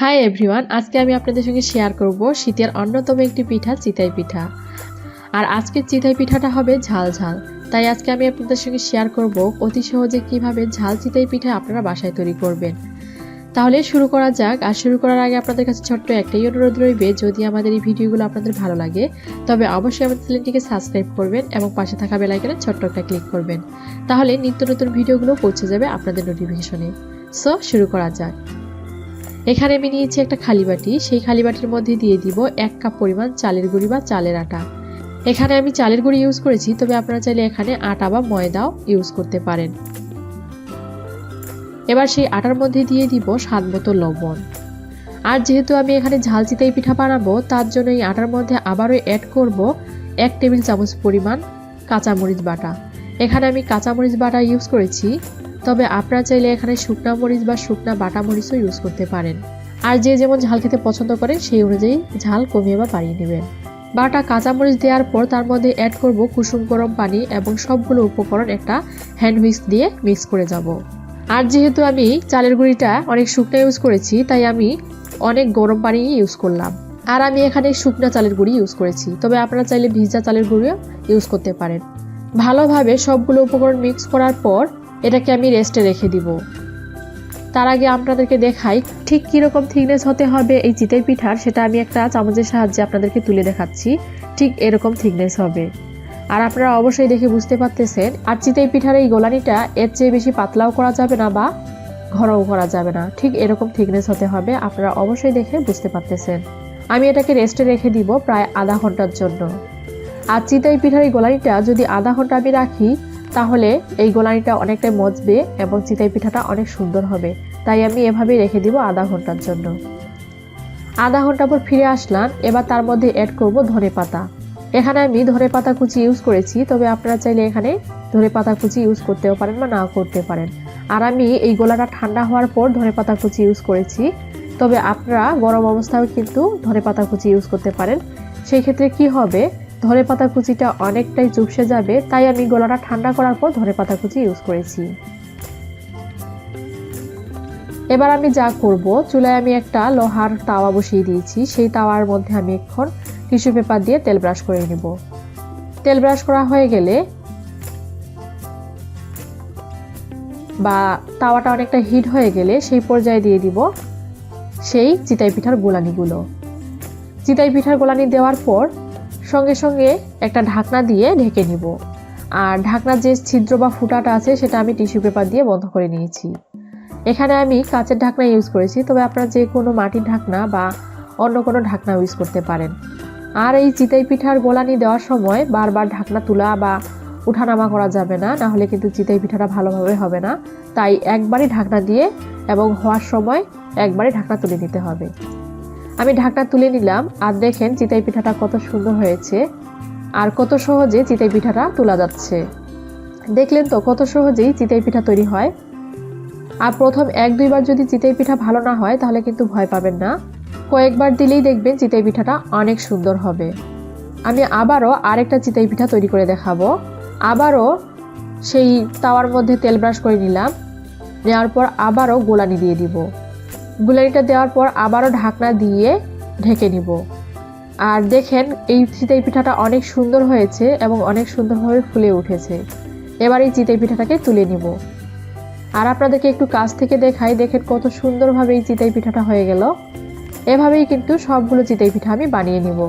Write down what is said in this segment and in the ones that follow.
Hi everyone, আজকে আমি আপনাদের সঙ্গে শেয়ার করব শীতের অন্যতম একটি পিঠা চিতই পিঠা। আর আজকের চিতই পিঠাটা হবে ঝাল ঝাল। তাই আজকে আমি আপনাদের সঙ্গে শেয়ার করব অতি সহজে কিভাবে ঝাল চিতই পিঠা আপনারা বাসায় তৈরি করবেন। তাহলে শুরু করা যাক। আর শুরু করার আগে আপনাদের কাছে ছোট্ট একটাই অনুরোধ রইবে, যদি আমাদের এই ভিডিওগুলো আপনাদের ভালো লাগে তবে অবশ্যই আমাদের চ্যানেলটিকে সাবস্ক্রাইব করবেন এবং পাশে থাকা বেল আইকনে ছোট্ট একটা ক্লিক করবেন। তাহলে নিত্য নতুন ভিডিওগুলো পৌঁছে যাবে আপনাদের নোটিফিকেশনে। সো শুরু করা যাক। এখানে আমি নিয়েছি একটা খালি বাটি। সেই খালি বাটির মধ্যে দিয়ে দিব 1 কাপ পরিমাণ চালের গুঁড়ি বা চালের আটা। এখানে আমি চালের গুঁড়ি ইউজ করেছি, তবে আপনারা চাইলে এখানে আটা বা ময়দাও ইউজ করতে পারেন। এবার সেই আটার মধ্যে দিয়ে দিব স্বাদ মতো লবণ। আর যেহেতু আমি এখানে ঝাল চিতই পিঠা বানাবো, তার জন্য এই আটার মধ্যে আবারও অ্যাড করব 1 টেবিল চামচ পরিমাণ কাঁচামরিচ বাটা। এখানে আমি কাঁচামরিচ বাটা ইউজ করেছি, তবে আপনারা চাইলে এখানে শুকনা মরিচ বা শুকনা বাটা মরিচও ইউজ করতে পারেন। আর যে যেমন ঝাল খেতে পছন্দ করেন সেই অনুযায়ী ঝাল কমিয়ে বা বাড়িয়ে নেবেন। বাটা কাঁচামরিচ দেওয়ার পর তার মধ্যে অ্যাড করব কুসুম গরম পানি এবং সবগুলো উপকরণ একটা হ্যান্ড হুইস্ক দিয়ে মিক্স করে যাব। আর যেহেতু আমি চালের গুঁড়িটা অনেক শুকনো ইউজ করেছি, তাই আমি অনেক গরম পানি ইউজ করলাম। আর আমি এখানে শুকনা চালের গুঁড়ি ইউজ করেছি, তবে আপনারা চাইলে ভিজা চালের গুঁড়িও ইউজ করতে পারেন। ভালোভাবে সবগুলো উপকরণ মিক্স করার পর এটাকে আমি রেস্টে রেখে দিব। তার আগে আপনাদেরকে দেখাই ঠিক কীরকম থিকনেস হতে হবে এই চিতই পিঠার, সেটা আমি একটা চামচের সাহায্যে আপনাদেরকে তুলে দেখাচ্ছি। ঠিক এরকম থিকনেস হবে। আর আপনারা অবশ্যই দেখে বুঝতে পারতেছেন। আর চিতই পিঠার এই গোলানিটা এর চেয়ে বেশি পাতলাও করা যাবে না বা ঘনও করা যাবে না, ঠিক এরকম থিকনেস হতে হবে। আপনারা অবশ্যই দেখে বুঝতে পারতেছেন। আমি এটাকে রেস্টে রেখে দিব প্রায় আধা ঘন্টার জন্য। আর চিতই পিঠার এই গোলানিটা যদি আধা ঘন্টা আমি রাখি, তাহলে এই গোলানিটা অনেকটাই মজবে এবং চিতই পিঠাটা অনেক সুন্দর হবে। তাই আমি এভাবেই রেখে দিব আধা ঘন্টার জন্য। আধা ঘন্টা পর ফিরে আসলাম। এবার তার মধ্যে অ্যাড করব ধনেপাতা। এখানে আমি ধনেপাতা কুচি ইউজ করেছি, তবে আপনারা চাইলে এখানে ধনেপাতা কুচি ইউজ করতেও পারেন বা নাও করতে পারেন। আর আমি এই গোলাটা ঠান্ডা হওয়ার পর ধনেপাতা কুচি ইউজ করেছি, তবে আপনারা গরম অবস্থায় কিন্তু ধনেপাতা কুচি ইউজ করতে পারেন। সেই ক্ষেত্রে কি হবে, ধনেপাতা কুচিটা অনেকটাই চুপসে যাবে, তাই আমি গোলাটা ঠান্ডা করার পর ধনেপাতা কুচি ইউজ করেছি। এবার আমি যা করব, চুলায় আমি একটা লোহার তাওয়া বসিয়ে দিয়েছি। সেই তাওয়ার মধ্যে আমি এখন টিস্যু পেপার দিয়ে তেল ব্রাশ করে নেব। তেল ব্রাশ করা হয়ে গেলে বা তাওয়াটা অনেকটা হিট হয়ে গেলে সেই পর্যায়ে দিয়ে দিব সেই চিতই পিঠার গোলানিগুলো। চিতই পিঠার গোলানি দেওয়ার পর সঙ্গে সঙ্গে একটা ঢাকনা দিয়ে ঢেকে নিব। আর ঢাকনার যে ছিদ্র বা ফুটাটা আছে সেটা আমি টিস্যু পেপার দিয়ে বন্ধ করে নিয়েছি। এখানে আমি কাঁচের ঢাকনা ইউজ করেছি, তবে আপনারা যে কোনো মাটির ঢাকনা বা অন্য কোনো ঢাকনা ইউজ করতে পারেন। আর এই চিতই পিঠার গোলানি দেওয়ার সময় বারবার ঢাকনা তোলা বা উঠানামা করা যাবে না, নাহলে কিন্তু চিতই পিঠাটা ভালোভাবে হবে না। তাই একবারই ঢাকনা দিয়ে এবং হওয়ার সময় একবারই ঢাকনা তুলে নিতে হবে। আমি ঢাকনা তুলে নিলাম। আর দেখেন চিতই পিঠাটা কত সুন্দর হয়েছে আর কত সহজে চিতই পিঠাটা তোলা যাচ্ছে। দেখলেন তো কত সহজেই চিতই পিঠা তৈরি হয়। আর প্রথম 1-2 বার যদি চিতই পিঠা ভালো না হয় তাহলে কিন্তু ভয় পাবেন না, কয়েকবার দিলেই দেখবেন চিতই পিঠাটা অনেক সুন্দর হবে। আমি আবারও আরেকটা চিতই পিঠা তৈরি করে দেখাবো। আবারও সেই তাওয়ার মধ্যে তেল ব্রাশ করে নিলাম। নেওয়ার পর আবারও গোলানি দিয়ে দিব। গোলানিটা দেওয়ার পর আবারও ঢাকনা দিয়ে ঢেকে নিব। আর দেখেন এই চিতই পিঠাটা অনেক সুন্দর হয়েছে এবং অনেক সুন্দরভাবে ফুলে উঠেছে। এবার এই চিতই পিঠাটাকে তুলে নিব। আর আপনাদেরকে একটু কাছ থেকে দেখাই, দেখেন কত সুন্দরভাবে এই চিতই পিঠাটা হয়ে গেল। এভাবেই কিন্তু সবগুলো চিতই পিঠা আমি বানিয়ে নিব।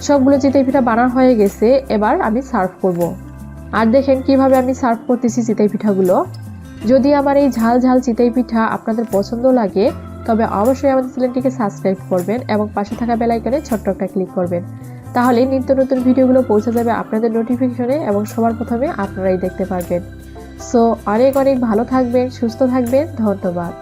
সবগুলো চিতই পিঠা বানানো হয়ে গেছে, এবার আমি সার্ভ করব। আর দেখেন কিভাবে আমি সার্ভ করতেছি চিতই পিঠাগুলো। যদি আমার এই ঝাল ঝাল চিতই পিঠা আপনাদের পছন্দ লাগে, তবে অবশ্যই আমাদের চ্যানেলটিকে সাবস্ক্রাইব করবেন এবং পাশে থাকা বেল আইকনে ছোট্ট একটা ক্লিক করবেন। তাহলে নিত্য নতুন ভিডিওগুলো পৌঁছে যাবে আপনাদের নোটিফিকেশনে এবং সবার প্রথমে আপনারাই দেখতে পারবেন। সো অনেক অনেক ভালো থাকবেন, সুস্থ থাকবেন। ধন্যবাদ।